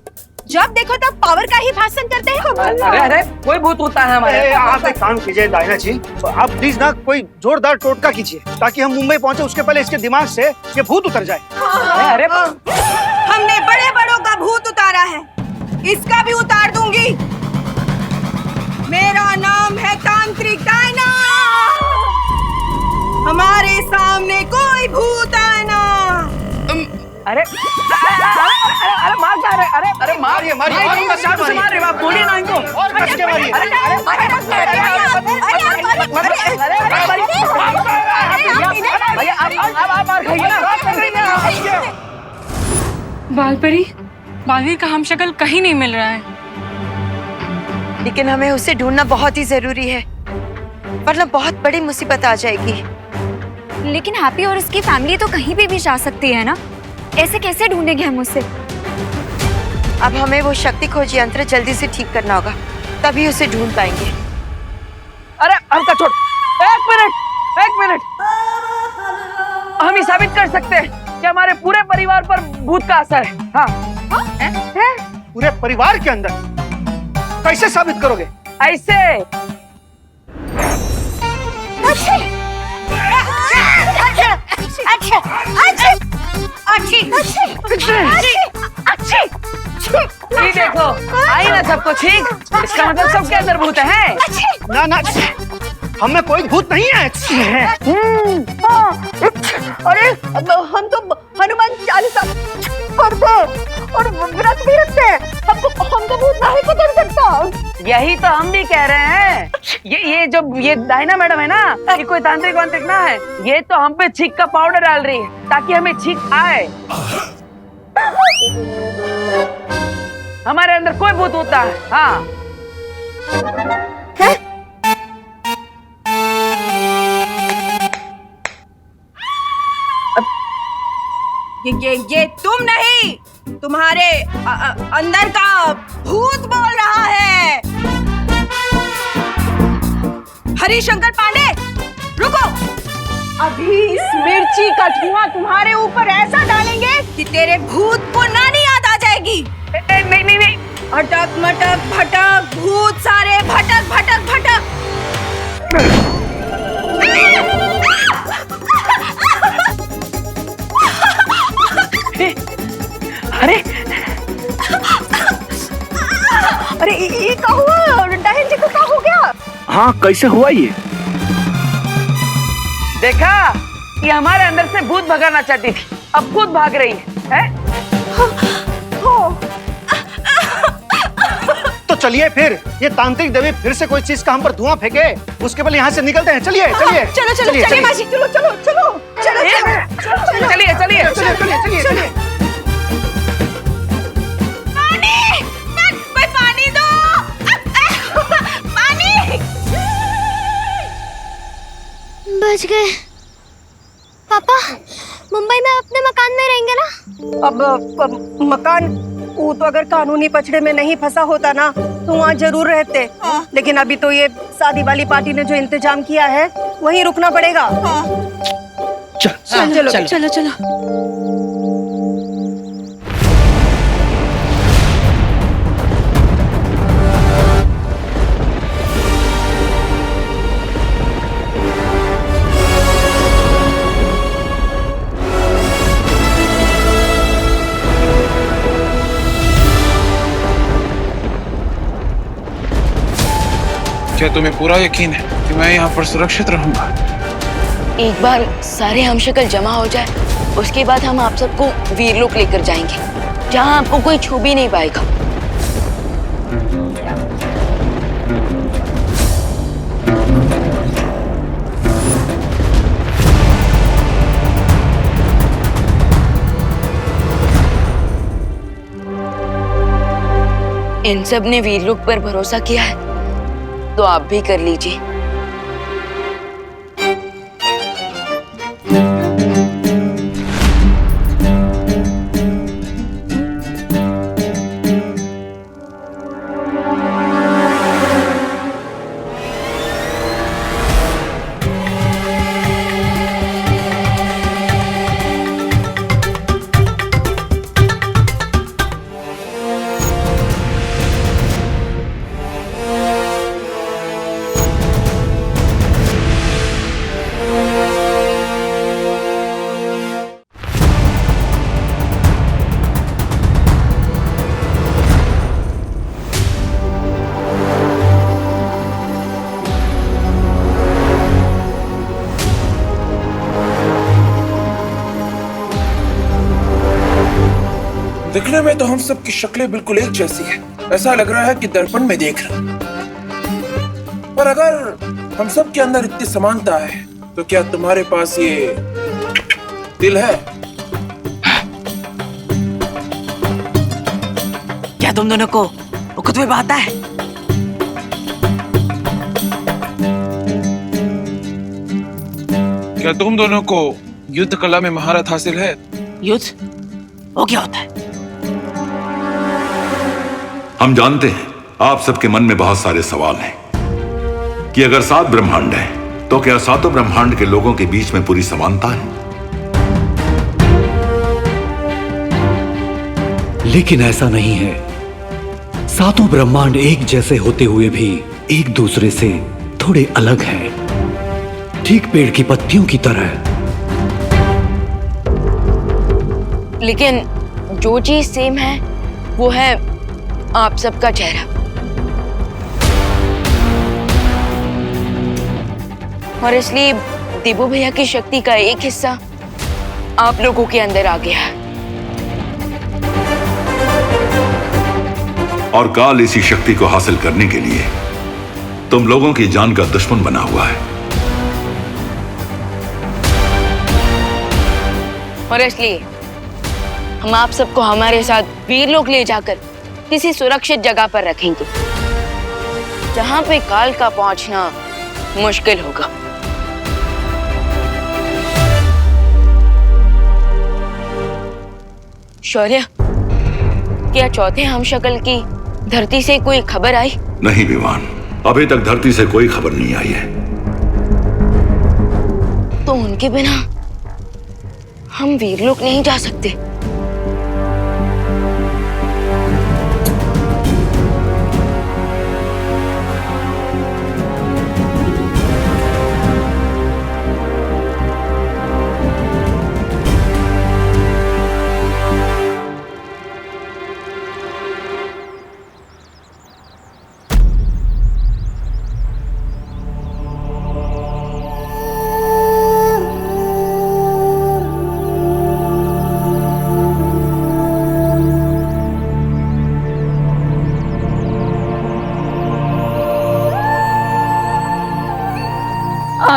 जब देखो तब पावर का ही भाषण करते हैं। अरे अरे कोई भूत होता है हमारे। आप एक काम कीजिए डायना जी, तो आप प्लीज ना कोई जोरदार टोटका कीजिए ताकि हम मुंबई पहुंचे उसके पहले इसके दिमाग से ये भूत उतर जाए। अरे हमने बड़े बड़ों का भूत उतारा है, इसका भी उतार दूंगी। मेरा नाम है तांत्रिक डायना। हमारे सामने कोई भूत आना। अरे अरे मार जा रहे। अरे मारिए मारिए आप बोलिए ना इनको। और कस के मारिए। बालपरी, बालवीर का हमशक्ल कहीं नहीं मिल रहा है। लेकिन हमें उसे ढूंढना बहुत ही जरूरी है, वरना बहुत बड़ी मुसीबत आ जाएगी। लेकिन हैप्पी और उसकी फैमिली तो कहीं भी जा सकती है ना, ऐसे कैसे ढूंढेंगे हम उसे? अब हमें वो शक्ति खोज यंत्र जल्दी से ठीक करना होगा, तभी उसे ढूंढ पाएंगे। अरे हमका छोड़, एक मिनट। हम ही साबित कर सकते हैं कि हमारे पूरे परिवार पर भूत का असर है। हाँ। पूरे परिवार के अंदर कैसे साबित करोगे? ऐसे ये देखो, आई ना सबको ठीक। इसका मतलब सबके अंदर भूत है। ना ना, हमें कोई भूत नहीं है। अरे हम तो हनुमान चालीसा पढ़ते और व्रत भी रखते हैं। हमको भूत नहीं पकड़ सकता। यही तो हम भी कह रहे हैं। ये डायना मैडम है ना, ये कोई तांत्रिक वांत्रिक ना है। ये तो हम पे छींक का पाउडर डाल रही है ताकि हमें छींक आए। हमारे अंदर कोई भूत होता है। हाँ। ये तुम नहीं, तुम्हारे अंदर का भूत बोल रहा है। हरिशंकर पांडे, रुको। अभी इस मिर्ची का धुआं तुम्हारे ऊपर ऐसा डालेंगे कि तेरे भूत को नानी याद आ जाएगी। नहीं। अटक मटक भटक, भूत सारे भटक भटक भटक। अरे अरे ये क्या हुआ? डायन जी को क्या हो गया? हाँ, कैसे हुआ ये? देखा, ये हमारे अंदर से भूत भगाना चाहती थी, अब खुद भाग रही है? तो चलिए फिर, ये तांत्रिक देवी फिर से कोई चीज का हम पर धुआं फेंके, उसके पहले यहाँ से निकलते हैं। चलिए चलिए चलो चलो चलिए मासी, चलो चलो चलो चलो चलिए चलिए चलिए चलिए। पानी दो, पानी। बच गए। पापा, मुंबई में अपने मकान में रहेंगे ना? अब मकान, वो तो अगर कानूनी पचड़े में नहीं फंसा होता ना तो वहाँ जरूर रहते। लेकिन अभी तो ये शादी वाली पार्टी ने जो इंतजाम किया है वहीं रुकना पड़ेगा। चलो चलो चलो चलो। क्या तुम्हें पूरा यकीन है कि मैं यहाँ पर सुरक्षित रहूंगा? एक बार सारे हमशक्ल जमा हो जाए, उसके बाद हम आप सबको वीरलोक लेकर जाएंगे, जहाँ आपको कोई छू भी नहीं पाएगा। इन सब ने वीरलोक पर भरोसा किया है, तो आप भी कर लीजिए। दिखने में तो हम सब की शक्लें बिल्कुल एक जैसी है, ऐसा लग रहा है कि दर्पण में देख रहे हैं। पर अगर हम सब के अंदर इतनी समानता है तो क्या तुम्हारे पास ये दिल है? क्या तुम दोनों को वो खुद में आता है? क्या तुम दोनों को युद्ध कला में महारत हासिल है? युद्ध? वो क्या होता है? हम जानते हैं आप सबके मन में बहुत सारे सवाल हैं कि अगर 7 ब्रह्मांड हैं, तो क्या 7 ब्रह्मांड के लोगों के बीच में पूरी समानता है? लेकिन ऐसा नहीं है। 7 ब्रह्मांड एक जैसे होते हुए भी एक दूसरे से थोड़े अलग हैं, ठीक पेड़ की पत्तियों की तरह। लेकिन जो चीज सेम है वो है आप सबका चेहरा। और इसलिए दिबू भैया की शक्ति का एक हिस्सा आप लोगों के अंदर आ गया है। और काल इसी शक्ति को हासिल करने के लिए तुम लोगों की जान का दुश्मन बना हुआ है। और इसलिए हम आप सबको हमारे साथ वीरलोक ले जाकर किसी सुरक्षित जगह पर रखेंगे, जहां पे काल का पहुंचना मुश्किल होगा। शौर्य, क्या चौथे हमशक्ल की धरती से कोई खबर आई? नहीं विवान, अभी तक धरती से कोई खबर नहीं आई है। तो उनके बिना हम वीरलोक नहीं जा सकते।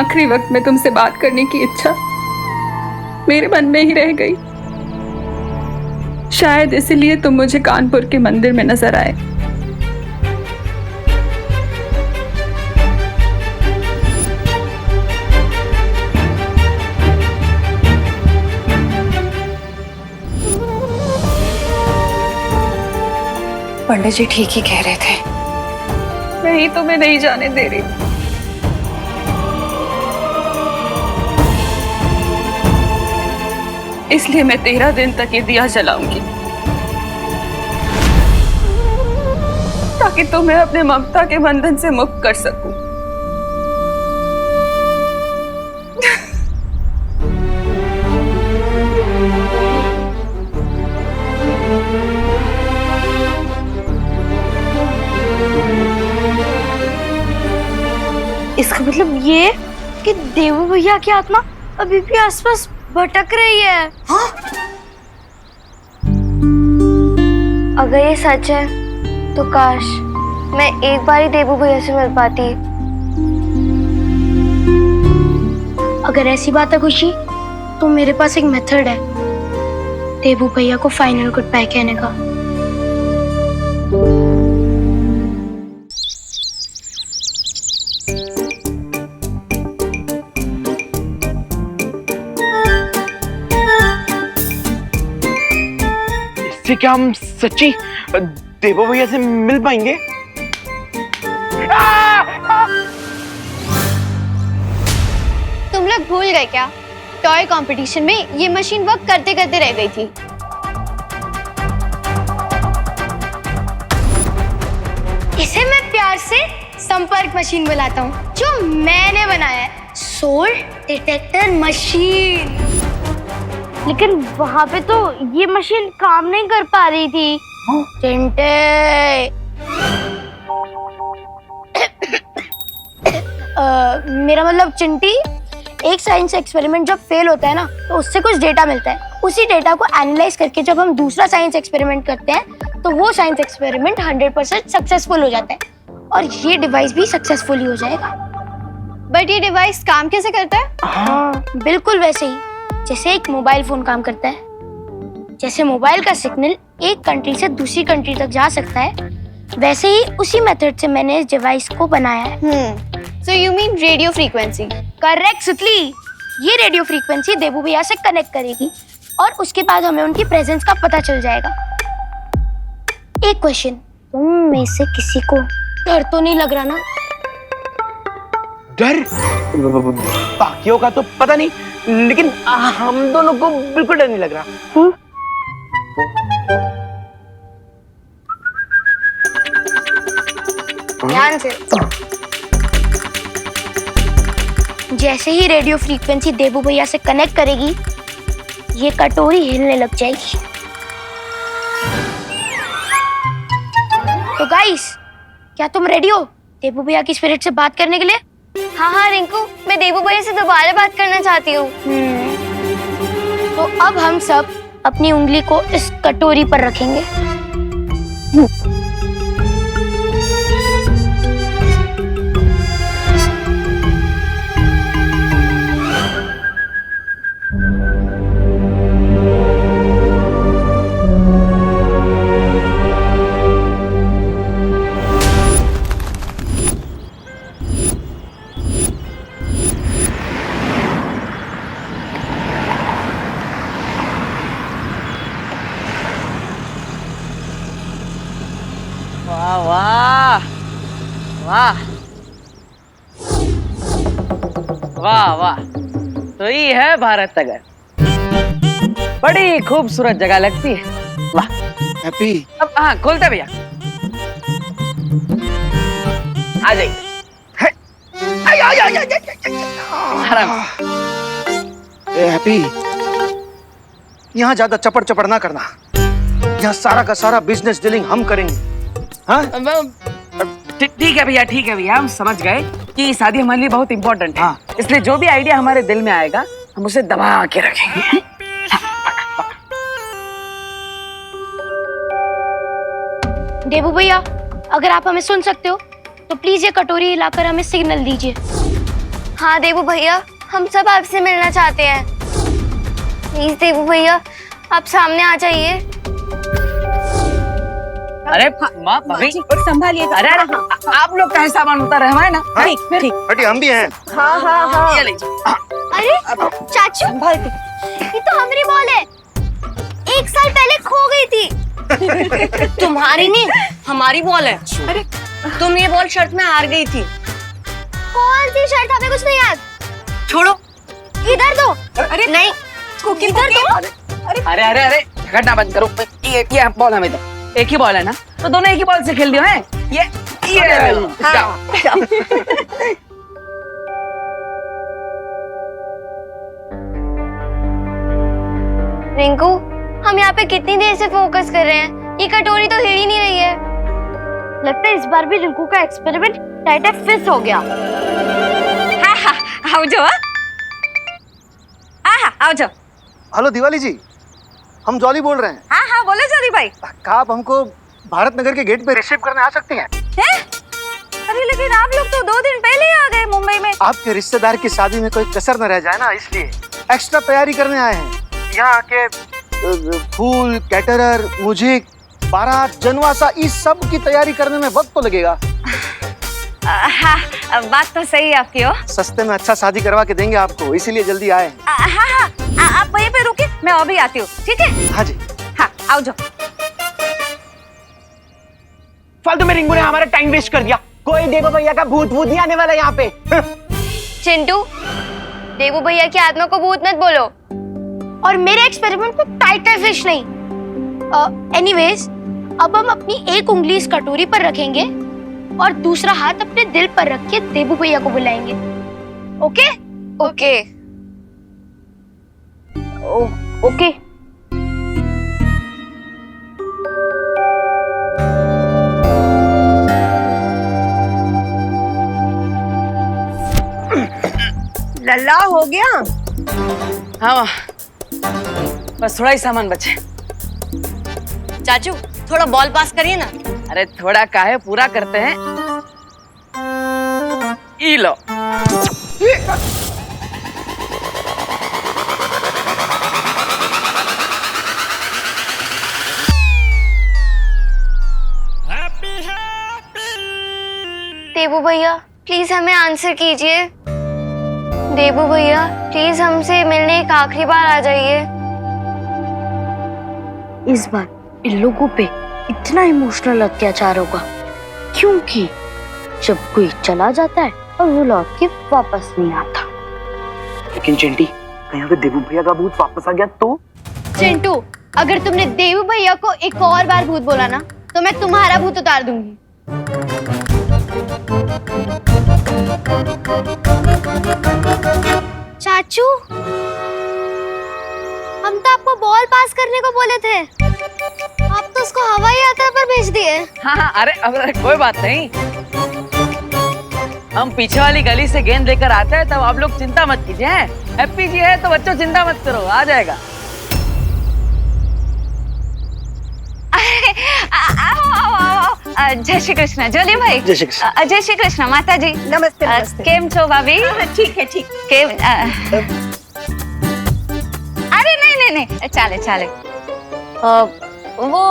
आखिरी वक्त में तुमसे बात करने की इच्छा मेरे मन में ही रह गई। शायद इसलिए तुम मुझे कानपुर के मंदिर में नजर आए। पंडित जी ठीक ही कह रहे थे। मैं ही तुम्हें नहीं जाने दे रही। इसलिए मैं 13 दिन तक ये दिया जलाऊंगी, ताकि तुम्हें अपने ममता के बंधन से मुक्त कर सकूं। इसका मतलब ये कि देवू भैया की आत्मा अभी भी आसपास भटक रही है। हाँ? अगर ये सच है तो काश मैं एक बार ही देवू भैया से मिल पाती। अगर ऐसी बात है खुशी, तो मेरे पास एक मेथड है देवू भैया को फाइनल गुड बाय कहने का। इससे क्या हम सच्ची देवो भैया से मिल पाएंगे? तुम लोग भूल गए क्या? टॉय कंपटीशन में ये मशीन वर्क करते करते रह गई थी। इसे मैं प्यार से संपर्क मशीन बुलाता हूँ, जो मैंने बनाया है, सोल डिटेक्टर मशीन। लेकिन वहां पे तो ये मशीन काम नहीं कर पा रही थी। चिंटे मेरा मतलब चिंटी, एक साइंस एक्सपेरिमेंट जब फेल होता है ना, तो उससे कुछ डेटा मिलता है। उसी डेटा को एनालाइज करके जब हम दूसरा साइंस एक्सपेरिमेंट करते हैं, तो वो साइंस एक्सपेरिमेंट 100% सक्सेसफुल हो जाता है और ये डिवाइस भी सक्सेसफुल ही हो जाएगा। बट ये डिवाइस काम कैसे करता है? हाँ, बिल्कुल वैसे ही जैसे एक मोबाइल फोन काम करता है। जैसे मोबाइल का सिग्नल एक कंट्री से दूसरी कंट्री तक जा सकता है, वैसे ही उसी मेथड से मैंने इस डिवाइस को बनाया है। So you mean radio frequency? Correct सुतली। ये रेडियो फ्रीक्वेंसी देवू भैया से कनेक्ट करेगी और उसके बाद हमें उनकी प्रेजेंस का पता चल जाएगा। एक क्वेश्चन, तुम में से किसी को डर तो नहीं लग रहा ना? डर? बाकियों का तो पता नहीं, लेकिन हम दोनों को बिल्कुल डर नहीं लग रहा। ध्यान से। जैसे ही रेडियो फ्रीक्वेंसी देवू भैया से कनेक्ट करेगी, ये कटोरी हिलने लग जाएगी। तो गाइस, क्या तुम रेडी हो देवू भैया की स्पिरिट से बात करने के लिए? हाँ हाँ रिंकू, मैं देवू भैया से दोबारा बात करना चाहती हूँ। तो अब हम सब अपनी उंगली को इस कटोरी पर रखेंगे। वाह वाह वाह वाह वाह, तो ये है भारत नगर। बड़ी खूबसूरत जगह लगती है। वाह हैप्पी। अब हाँ खोलते भैया, आ जाइए। आराम। हैप्पी, यहाँ ज्यादा चपड़ चपड़ ना करना। यहाँ सारा का सारा बिजनेस डीलिंग हम करेंगे। हाँ? ठीक है भैया, ठीक है भैया, हम समझ गए कि शादी हमारे लिए बहुत इंपॉर्टेंट है। हाँ। इसलिए जो भी आइडिया हमारे दिल में आएगा, हम उसे दबा के रखेंगे। देवू भैया, अगर आप हमें सुन सकते हो तो प्लीज ये कटोरी हिलाकर हमें सिग्नल दीजिए। हाँ देवू भैया, हम सब आपसे मिलना चाहते हैं। प्लीज देवू भैया, आप सामने आ जाइए। अरे माँ भाभी संभालिए। अरे आप लोग का सामान उतार रहे हैं ना? ठीक हटी, हम भी हैं। हाँ हाँ हाँ। ये लीजिए। अरे चाचू, ये तो हमारी बॉल है, 1 साल पहले खो गई थी। तुम्हारी नहीं, हमारी बॉल है। अरे तुम ये बॉल शर्त में हार गई थी। कौन सी शर्त? हमें कुछ नहीं याद। छोड़ो, इधर दो। अरे नहीं, इधर दो। अरे अरे अरे झगड़ना बंद करो। ये बॉल हमें दो। एक ही बॉल है ना, तो दोनों एक ही बॉल से खेल दियो हैं। ये लो। जाओ। रिंकू, हम यहाँ पे कितनी देर से फोकस कर रहे हैं, ये कटोरी तो हिल ही नहीं रही है। लगता है इस बार भी रिंकू का एक्सपेरिमेंट टाइट फिक्स हो गया। हाँ हाँ, आओ जाओ। हाँ हाँ, आओ जाओ। हेलो दिवाली जी, हम जॉली बोल रहे हैं। हाँ हाँ, बोलो जॉली भाई। क्या आप हमको भारत नगर के गेट पे रिसीव करने आ सकते हैं? अरे लेकिन आप लोग तो 2 दिन पहले ही आ गए मुंबई में। आपके रिश्तेदार की शादी में कोई कसर न रह जाए ना, इसलिए एक्स्ट्रा तैयारी करने आए हैं। यहाँ आके फूल, कैटरर, म्यूजिक, बारात, जनवासा, इस सब की तैयारी करने में वक्त तो लगेगा। हाँ, बात तो सही है आपकी। हो सस्ते में अच्छा शादी करवा के देंगे आपको, इसीलिए जल्दी आए। हाँ हाँ, आप वहीं पे रुके, मैं अभी आती हूँ। ठीक है? हाँ जी। हाँ, आओ जाओ। फालतू में रिंकू ने हमारा टाइम वेस्ट कर दिया। कोई देवू भैया का भूत नहीं आने वाला यहाँ पे। चिंटू, देवू भैया की आत्मा को भूत मत बोलो, और मेरे एक्सपेरिमेंट को टाइटर फिश नहीं। एनीवेज, अब हम अपनी एक उंगली इस कटोरी पर रखेंगे और दूसरा हाथ अपने दिल पर रख के देवू भैया को बुलाएंगे। ओके? ओके। ओके। लल्ला हो गया? हाँ, बस थोड़ा ही सामान बचे। चाचू थोड़ा बॉल पास करिए ना। अरे थोड़ा काहे, पूरा करते हैं। ई लो। देवू भैया, प्लीज हमें आंसर कीजिए। देवू भैया, प्लीज हमसे मिलने एक आखिरी बार आ जाइए। इस बार इन लोगों पे इतना इमोशनल अत्याचार होगा, क्योंकि जब कोई चला जाता है और वो लौट के वापस नहीं आता। लेकिन चिंटी, कहीं अगर देवू भैया का भूत वापस आ गया तो? चिंटू, अगर तुमने देवू भैया को एक और बार भूत बोला ना, तो मैं तुम्हारा भूत उतार दूंगी। चाचू, हम तो आपको बॉल पास करने को बोले थे, आप तो उसको हवाई यात्रा पर भेज दिए। हाँ, अरे कोई बात नहीं, हम पीछे वाली गली से गेंद लेकर आते हैं, तब आप लोग चिंता मत कीजिए। हैप्पी जी है तो बच्चों चिंता मत करो, आ जाएगा। जय श्री कृष्ण जोली भाई। जय श्री कृष्ण। जय श्री कृष्ण माता जी। नमस्ते नमस्ते। केम छो भाभी? ठीक है ठीक। केम अरे नहीं नहीं नहीं, चाले चाले। वो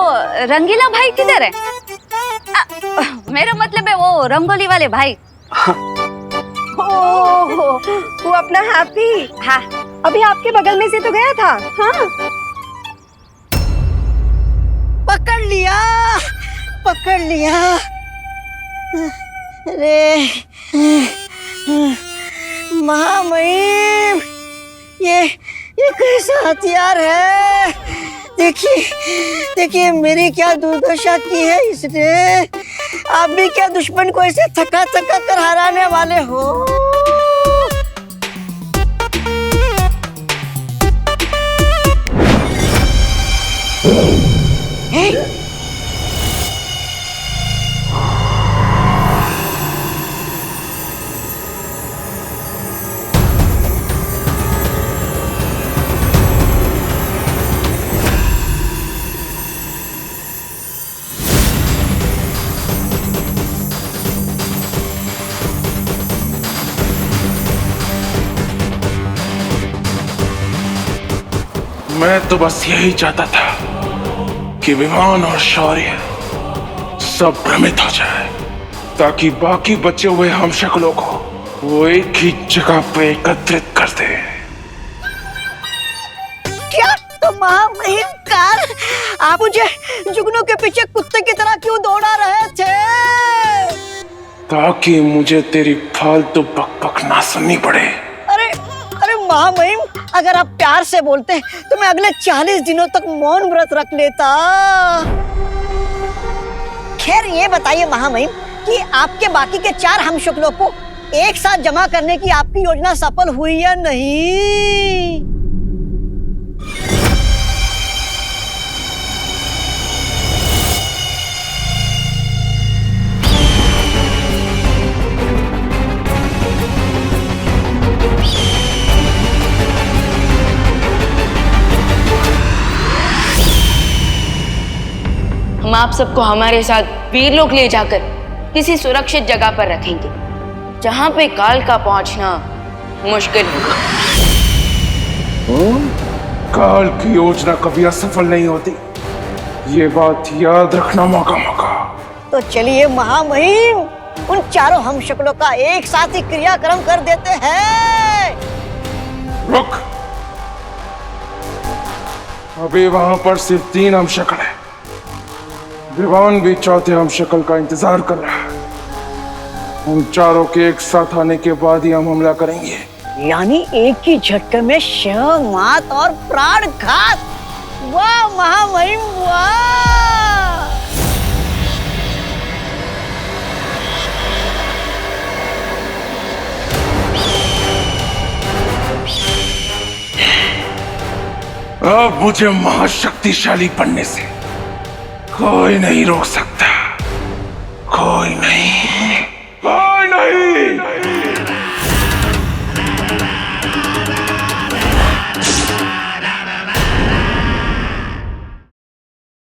रंगीला भाई किधर है? मेरा मतलब है वो रंगोली वाले भाई। ओह, वो अपना हैप्पी। हाँ, अभी आपके बगल में से तो गया था। हाँ, पकड़ लिया, पकड़ लिया। अरे महामहिम, ये कैसा हथियार है? देखिए देखिए मेरी क्या दुर्दशा की है इसने। आप भी क्या दुश्मन को ऐसे थका थका कर हराने वाले हो? मैं तो बस यही चाहता था कि विमान और शौर्य सब भ्रमित हो जाए, ताकि बाकी बचे हुए हम शक्लों को वो एक ही जगह पे एकत्रित कर दे। क्या तो महामहिमकार, आप मुझे जुगनू के पीछे कुत्ते की तरह क्यों दौड़ा रहे थे? ताकि मुझे तेरी फालतू बकबक ना सुननी पड़े। अरे अरे महामहिम, अगर आप प्यार से बोलते तो मैं अगले 40 दिनों तक मौन व्रत रख लेता। खैर ये बताइए महामहिम कि आपके बाकी के 4 हमशक्लों को एक साथ जमा करने की आपकी योजना सफल हुई या नहीं? हम आप सबको हमारे साथ वीरलोक ले जाकर किसी सुरक्षित जगह पर रखेंगे, जहां पे काल का पहुंचना मुश्किल होगा। काल की योजना कभी असफल नहीं होती, ये बात याद रखना। मौका तो चलिए महामहिम, उन 4 हमशक्लों का एक साथ ही क्रियाक्रम कर देते हैं। रुक, अभी वहां पर सिर्फ 3 हमशक्ल है। विमान भी चौथे हमशक्ल का इंतजार कर रहा है। हम चारों के एक साथ आने के बाद ही हम हमला करेंगे। यानी एक ही झटके में शिव, मात और प्राण घात। वाह महामहिम वाह! अब मुझे महाशक्तिशाली बनने से कोई नहीं रोक सकता, कोई नहीं।